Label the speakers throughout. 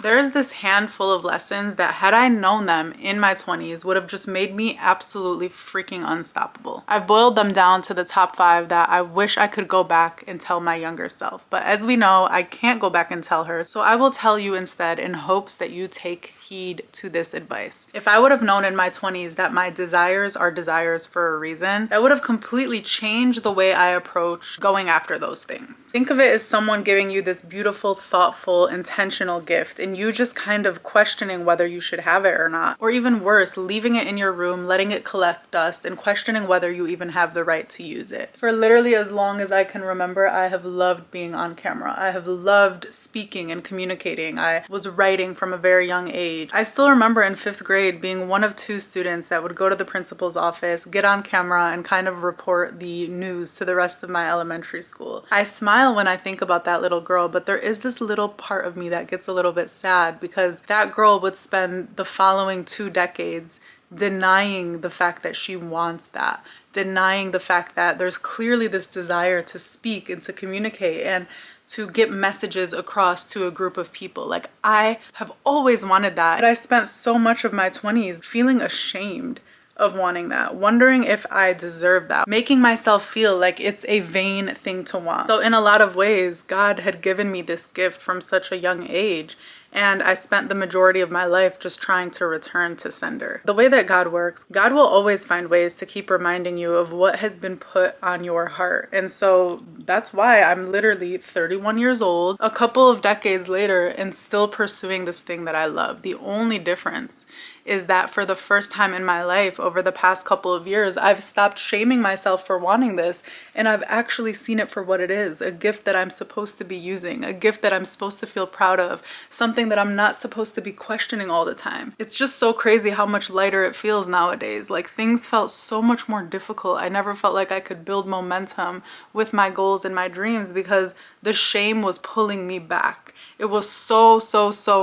Speaker 1: There's this handful of lessons that, had I known them in my 20s, would have just made me absolutely freaking unstoppable. I've boiled them down to the top 5 that I wish I could go back and tell my younger self. But as we know, I can't go back and tell her, so I will tell you instead in hopes that you take heed to this advice. If I would have known in my 20s that my desires are desires for a reason, that would have completely changed the way I approach going after those things. Think of it as someone giving you this beautiful, thoughtful, intentional gift, and you just kind of questioning whether you should have it or not. Or even worse, leaving it in your room, letting it collect dust, and questioning whether you even have the right to use it. For literally as long as I can remember, I have loved being on camera. I have loved speaking and communicating. I was writing from a very young age. I still remember in 5th grade being one of 2 students that would go to the principal's office, get on camera, and kind of report the news to the rest of my elementary school. I smile when I think about that little girl, but there is this little part of me that gets a little bit sad because that girl would spend the following 2 decades denying the fact that she wants that, denying the fact that there's clearly this desire to speak and to communicate and to get messages across to a group of people. Like, I have always wanted that, but I spent so much of my 20s feeling ashamed of wanting that, wondering if I deserve that, making myself feel like it's a vain thing to want. So in a lot of ways, God had given me this gift from such a young age, and I spent the majority of my life just trying to return to sender. The way that God works, God will always find ways to keep reminding you of what has been put on your heart. And so that's why I'm literally 31 years old, a couple of decades later, and still pursuing this thing that I love. The only difference is that for the first time in my life over the past couple of years, I've stopped shaming myself for wanting this, and I've actually seen it for what it is, a gift that I'm supposed to be using, a gift that I'm supposed to feel proud of, something that I'm not supposed to be questioning all the time. It's just so crazy how much lighter it feels nowadays. Like, things felt so much more difficult. I never felt like I could build momentum with my goals and my dreams because the shame was pulling me back. It was so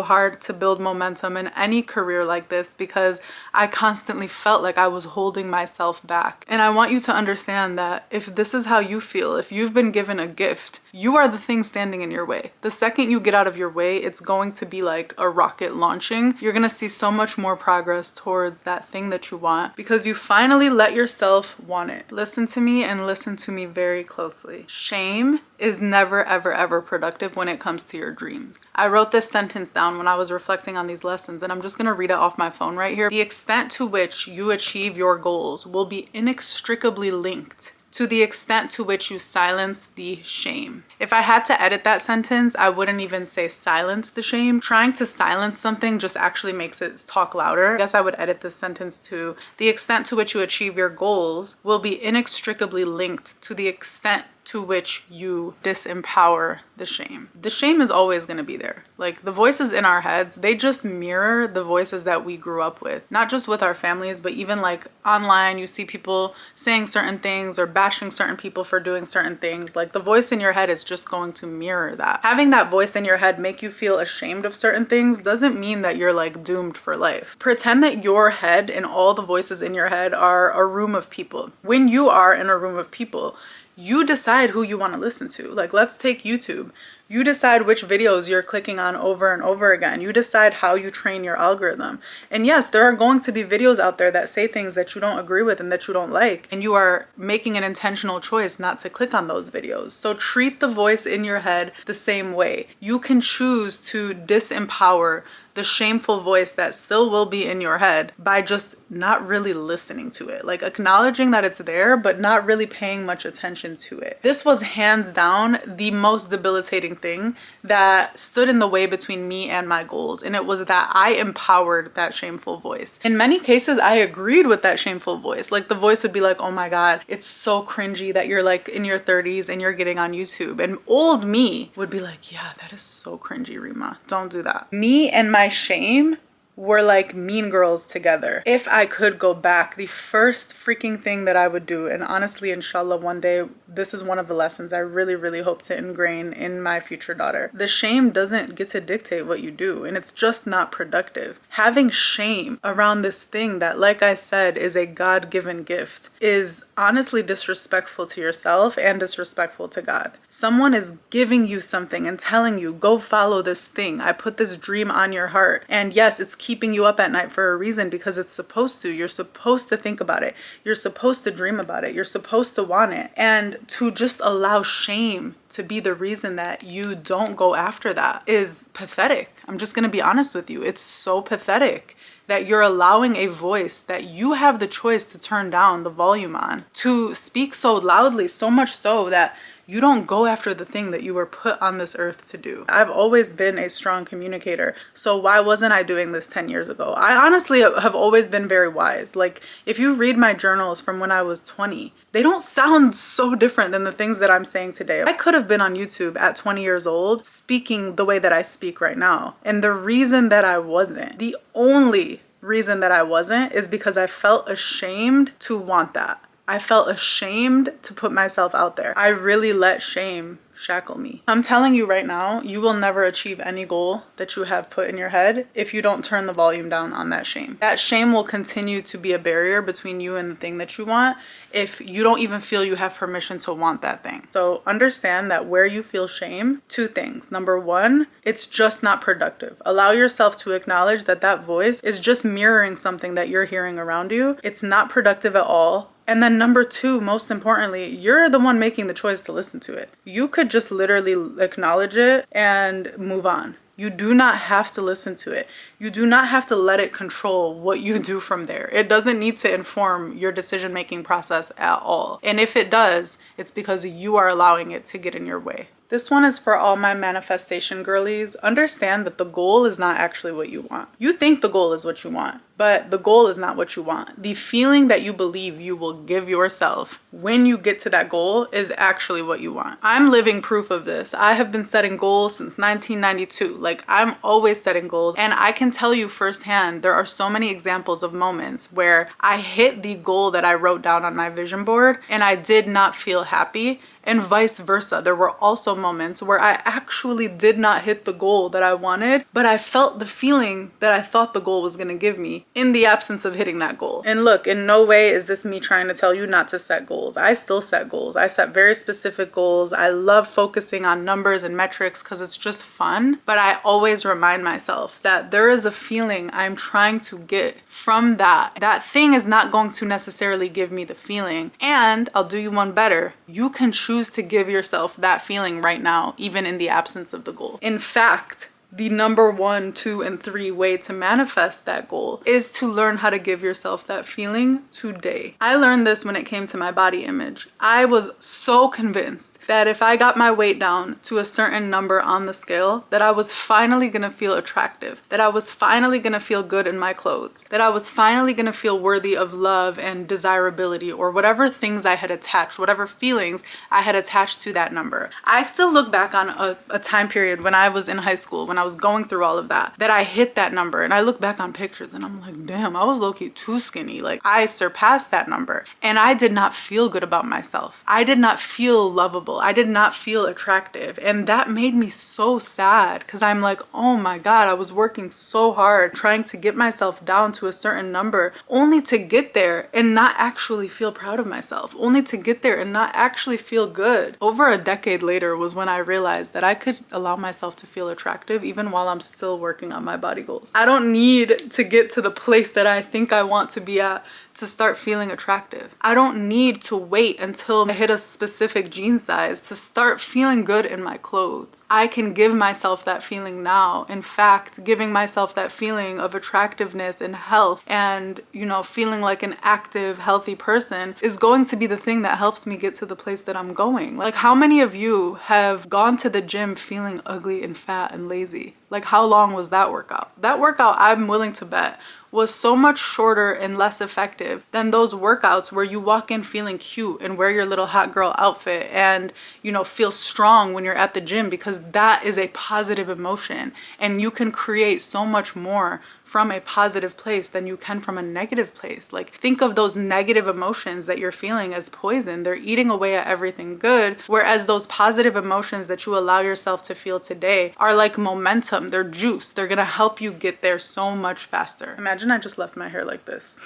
Speaker 1: hard to build momentum in any career like this because I constantly felt like I was holding myself back. And I want you to understand that if this is how you feel, if you've been given a gift, you are the thing standing in your way. The second you get out of your way, it's going to be like a rocket launching. You're gonna see so much more progress towards that thing that you want because you finally let yourself want it. Listen to me and listen to me very closely. Shame is never ever productive when it comes to your dreams. I wrote this sentence down when I was reflecting on these lessons, and I'm just gonna read it off my phone right here. The extent to which you achieve your goals will be inextricably linked to the extent to which you silence the shame. If I had to edit that sentence, I wouldn't even say silence the shame. Trying to silence something just actually makes it talk louder. I guess I would edit this sentence to the extent to which you achieve your goals will be inextricably linked to the extent to which you disempower the shame. The shame is always going to be there. Like, the voices in our heads, they just mirror the voices that we grew up with. Not just with our families, but even like online, you see people saying certain things or bashing certain people for doing certain things. Like, the voice in your head is just going to mirror that. Having that voice in your head make you feel ashamed of certain things doesn't mean that you're like doomed for life. Pretend that your head and all the voices in your head are a room of people. When you are in a room of people, you decide who you want to listen to. Like, let's take YouTube. You decide which videos you're clicking on over and over again. You decide how you train your algorithm. And yes, there are going to be videos out there that say things that you don't agree with and that you don't like. And you are making an intentional choice not to click on those videos. So treat the voice in your head the same way. You can choose to disempower the shameful voice that still will be in your head by just not really listening to it. Like, acknowledging that it's there, but not really paying much attention to it. This was hands down the most debilitating thing that stood in the way between me and my goals. And it was that I empowered that shameful voice. In many cases, I agreed with that shameful voice. Like, the voice would be like, oh my God, it's so cringy that you're like in your 30s and you're getting on YouTube. And old me would be like, yeah, that is so cringy, Rima. Don't do that. Me and my shame were like mean girls together. If I could go back, the first freaking thing that I would do, and honestly, inshallah, one day this is one of the lessons I really, really hope to ingrain in my future daughter. The shame doesn't get to dictate what you do, and it's just not productive. Having shame around this thing that, like I said, is a God-given gift is honestly disrespectful to yourself and disrespectful to God. Someone is giving you something and telling you, go follow this thing. I put this dream on your heart. And yes, it's keeping you up at night for a reason, because it's supposed to. You're supposed to think about it. You're supposed to dream about it. You're supposed to want it. And to just allow shame to be the reason that you don't go after that is pathetic. I'm just going to be honest with you. It's so pathetic that you're allowing a voice that you have the choice to turn down the volume on to speak so loudly, so much so that you don't go after the thing that you were put on this earth to do. I've always been a strong communicator, so why wasn't I doing this 10 years ago? I honestly have always been very wise. Like, if you read my journals from when I was 20, they don't sound so different than the things that I'm saying today. I could have been on YouTube at 20 years old speaking the way that I speak right now. And the reason that I wasn't, the only reason that I wasn't, is because I felt ashamed to want that. I felt ashamed to put myself out there. I really let shame shackle me. I'm telling you right now, you will never achieve any goal that you have put in your head if you don't turn the volume down on that shame. That shame will continue to be a barrier between you and the thing that you want if you don't even feel you have permission to want that thing. So understand that where you feel shame, two things. Number one, it's just not productive. Allow yourself to acknowledge that that voice is just mirroring something that you're hearing around you. It's not productive at all. And then number two, most importantly, you're the one making the choice to listen to it. You could just literally acknowledge it and move on. You do not have to listen to it. You do not have to let it control what you do from there. It doesn't need to inform your decision-making process at all. And if it does, it's because you are allowing it to get in your way. This one is for all my manifestation girlies. Understand that the goal is not actually what you want. You think the goal is what you want, but the goal is not what you want. The feeling that you believe you will give yourself when you get to that goal is actually what you want. I'm living proof of this. I have been setting goals since 1992. Like, I'm always setting goals, and I can tell you firsthand, there are so many examples of moments where I hit the goal that I wrote down on my vision board and I did not feel happy. And vice versa. There were also moments where I actually did not hit the goal that I wanted, but I felt the feeling that I thought the goal was going to give me in the absence of hitting that goal. And look, in no way is this me trying to tell you not to set goals. I still set goals. I set very specific goals. I love focusing on numbers and metrics because it's just fun. But I always remind myself that there is a feeling I'm trying to get from that. That thing is not going to necessarily give me the feeling. And I'll do you one better. You can choose to give yourself that feeling right now, even in the absence of the goal. In fact, the number 1, 2, and 3 way to manifest that goal is to learn how to give yourself that feeling today. I learned this when it came to my body image. I was so convinced that if I got my weight down to a certain number on the scale, that I was finally gonna feel attractive, that I was finally gonna feel good in my clothes, that I was finally gonna feel worthy of love and desirability, or whatever things I had attached, whatever feelings I had attached to that number. I still look back on a time period when I was in high school, when I was going through all of that I hit that number, and I look back on pictures and I'm like, damn, I was low-key too skinny. Like, I surpassed that number and I did not feel good about myself. I did not feel lovable. I did not feel attractive, and that made me so sad because I'm like, oh my God, I was working so hard trying to get myself down to a certain number only to get there and not actually feel proud of myself, only to get there and not actually feel good. Over a decade later was when I realized that I could allow myself to feel attractive even while I'm still working on my body goals. I don't need to get to the place that I think I want to be at to start feeling attractive. I don't need to wait until I hit a specific jean size to start feeling good in my clothes. I can give myself that feeling now. In fact, giving myself that feeling of attractiveness and health and, you know, feeling like an active, healthy person is going to be the thing that helps me get to the place that I'm going. Like, how many of you have gone to the gym feeling ugly and fat and lazy? Like, how long was that workout? That workout, I'm willing to bet, was so much shorter and less effective than those workouts where you walk in feeling cute and wear your little hot girl outfit and, you know, feel strong when you're at the gym, because that is a positive emotion and you can create so much more from a positive place than you can from a negative place. Like, think of those negative emotions that you're feeling as poison. They're eating away at everything good, whereas those positive emotions that you allow yourself to feel today are like momentum. They're juice. They're gonna help you get there so much faster. Imagine I just left my hair like this.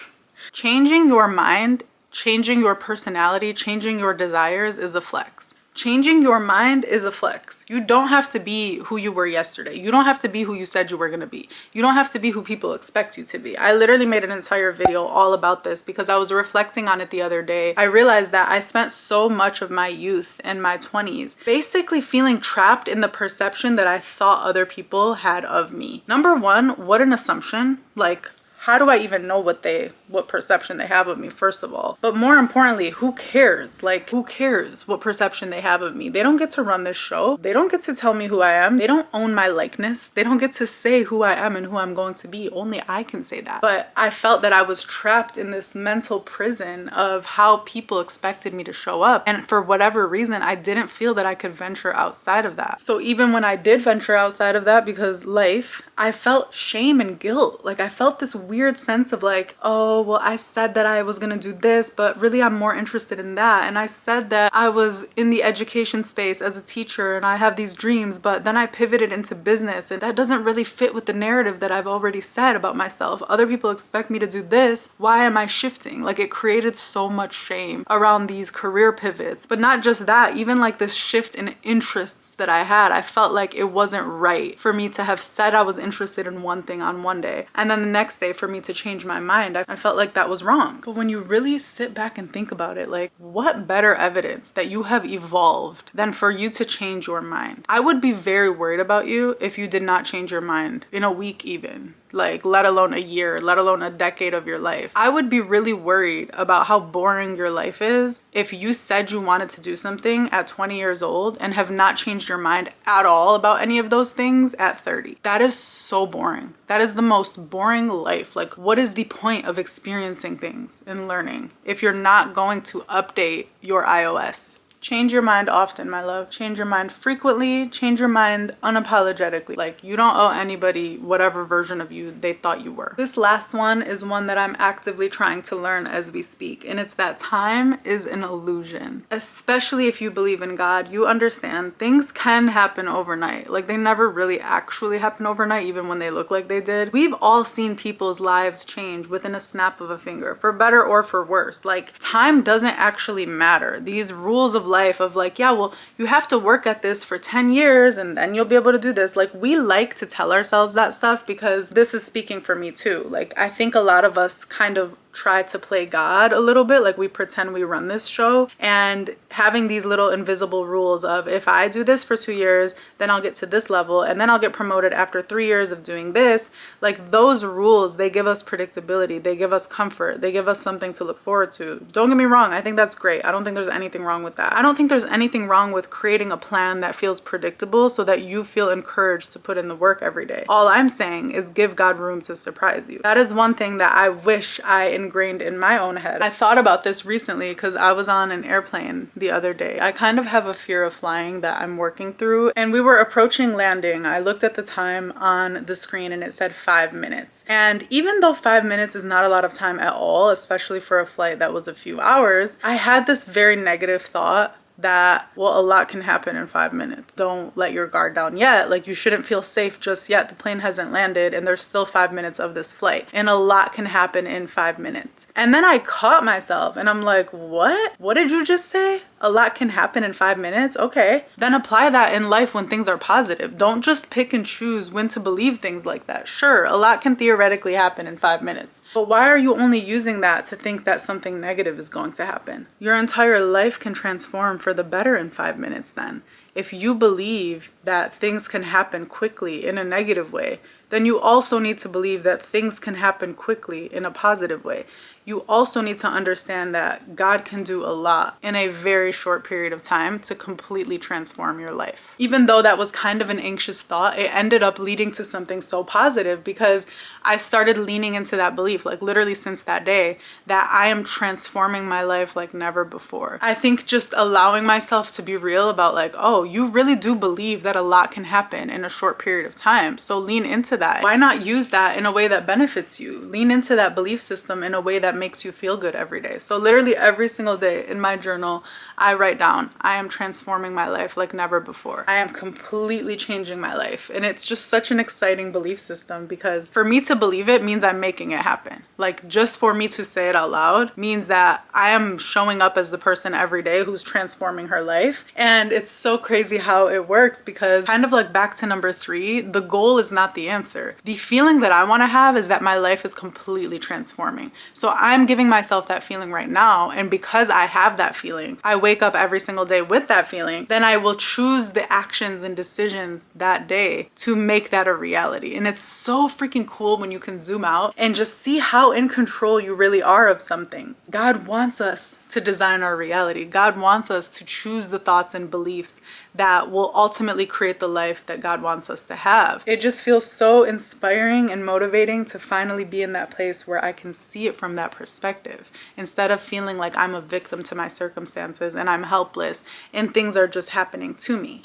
Speaker 1: Changing your mind, changing your personality, changing your desires is a flex. Changing your mind is a flex. You don't have to be who you were yesterday. You don't have to be who you said you were going to be. You don't have to be who people expect you to be. I literally made an entire video all about this because I was reflecting on it the other day. I realized that I spent so much of my youth and my 20s basically feeling trapped in the perception that I thought other people had of me. Number one, what an assumption. Like, how do I even know what perception they have of me, first of all? But more importantly, who cares? Like, who cares what perception they have of me? They don't get to run this show. They don't get to tell me who I am. They don't own my likeness. They don't get to say who I am and who I'm going to be. Only I can say that. But I felt that I was trapped in this mental prison of how people expected me to show up. And for whatever reason, I didn't feel that I could venture outside of that. So even when I did venture outside of that, because life, I felt shame and guilt. Like, I felt this weird sense of like, oh, well, I said that I was gonna do this, but really I'm more interested in that. And I said that I was in the education space as a teacher and I have these dreams, but then I pivoted into business and that doesn't really fit with the narrative that I've already said about myself. Other people expect me to do this. Why am I shifting? Like, it created so much shame around these career pivots. But not just that, even like this shift in interests that I had, I felt like it wasn't right for me to have said I was interested in one thing on one day and then the next day for me to change my mind. I felt like that was wrong. But when you really sit back and think about it, like, what better evidence that you have evolved than for you to change your mind? I would be very worried about you if you did not change your mind in a week even. Like, let alone a year, let alone a decade of your life. I would be really worried about how boring your life is if you said you wanted to do something at 20 years old and have not changed your mind at all about any of those things at 30. That is so boring. That is the most boring life. Like, what is the point of experiencing things and learning if you're not going to update your iOS? Change your mind often, my love. Change your mind frequently. Change your mind unapologetically. Like, you don't owe anybody whatever version of you they thought you were. This last one is one that I'm actively trying to learn as we speak, and it's that time is an illusion. Especially if you believe in God, you understand things can happen overnight. Like, they never really actually happen overnight, even when they look like they did. We've all seen people's lives change within a snap of a finger, for better or for worse. Like, time doesn't actually matter. These rules of life of like, yeah, well, you have to work at this for 10 years and then you'll be able to do this. Like, we like to tell ourselves that stuff because this is speaking for me too. Like, I think a lot of us kind of try to play God a little bit, like we pretend we run this show, and having these little invisible rules of, if I do this for 2 years, then I'll get to this level and then I'll get promoted after 3 years of doing this. Like, those rules, they give us predictability, they give us comfort, they give us something to look forward to. Don't get me wrong, I think that's great. I don't think there's anything wrong with that. I don't think there's anything wrong with creating a plan that feels predictable so that you feel encouraged to put in the work every day. All I'm saying is give God room to surprise you. That is one thing that I wish I ingrained in my own head. I thought about this recently because I was on an airplane the other day. I kind of have a fear of flying that I'm working through, and we were approaching landing. I looked at the time on the screen and it said 5 minutes. And even though 5 minutes is not a lot of time at all, especially for a flight that was a few hours, I had this very negative thought that, well, a lot can happen in 5 minutes. Don't let your guard down yet. Like, you shouldn't feel safe just yet. The plane hasn't landed and there's still 5 minutes of this flight, and a lot can happen in 5 minutes. And then I caught myself and I'm like, what? What did you just say? A lot can happen in 5 minutes? Okay. Then apply that in life when things are positive. Don't just pick and choose when to believe things like that. Sure, a lot can theoretically happen in 5 minutes, but why are you only using that to think that something negative is going to happen? Your entire life can transform for the better in 5 minutes then. If you believe that things can happen quickly in a negative way, then you also need to believe that things can happen quickly in a positive way. You also need to understand that God can do a lot in a very short period of time to completely transform your life. Even though that was kind of an anxious thought, it ended up leading to something so positive because I started leaning into that belief, like literally since that day, that I am transforming my life like never before. I think just allowing myself to be real about like, oh, you really do believe that a lot can happen in a short period of time. So lean into that. Why not use that in a way that benefits you? Lean into that belief system in a way that makes you feel good every day. So literally every single day in my journal, I write down, I am transforming my life like never before. I am completely changing my life. And it's just such an exciting belief system because for me to believe it means I'm making it happen. Like just for me to say it out loud means that I am showing up as the person every day who's transforming her life. And it's so crazy how it works because kind of like back to number 3, the goal is not the answer. The feeling that I want to have is that my life is completely transforming. So I'm giving myself that feeling right now. And because I have that feeling, I wake up every single day with that feeling, then I will choose the actions and decisions that day to make that a reality. And it's so freaking cool when you can zoom out and just see how in control you really are of something. God wants us to design our reality. God wants us to choose the thoughts and beliefs that will ultimately create the life that God wants us to have. It just feels so inspiring and motivating to finally be in that place where I can see it from that perspective instead of feeling like I'm a victim to my circumstances and I'm helpless and things are just happening to me.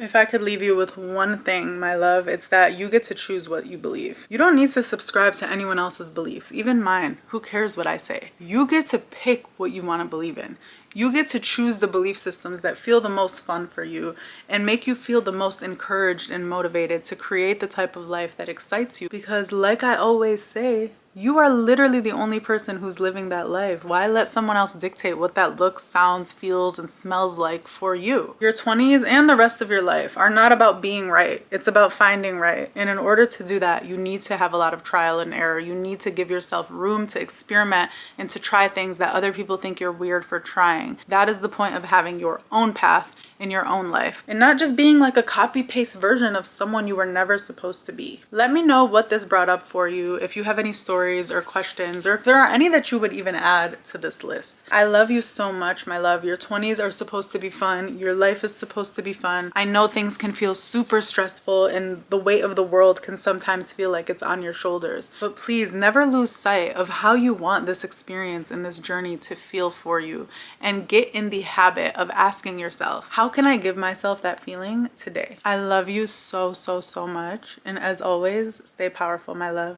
Speaker 1: If I could leave you with one thing, my love, it's that you get to choose what you believe. You don't need to subscribe to anyone else's beliefs, even mine. Who cares what I say? You get to pick what you want to believe in. You get to choose the belief systems that feel the most fun for you and make you feel the most encouraged and motivated to create the type of life that excites you. Because like I always say, you are literally the only person who's living that life. Why let someone else dictate what that looks, sounds, feels, and smells like for you? Your 20s and the rest of your life are not about being right. It's about finding right. And in order to do that, you need to have a lot of trial and error. You need to give yourself room to experiment and to try things that other people think you're weird for trying. That is the point of having your own path in your own life and not just being like a copy paste version of someone you were never supposed to be. Let me know what this brought up for you, if you have any stories or questions, or if there are any that you would even add to this list. I love you so much, my love. Your 20s are supposed to be fun. Your life is supposed to be fun. I know things can feel super stressful and the weight of the world can sometimes feel like it's on your shoulders, but please never lose sight of how you want this experience and this journey to feel for you, and get in the habit of asking yourself, how can I give myself that feeling today? I love you so, so, so much. And as always, stay powerful, my love.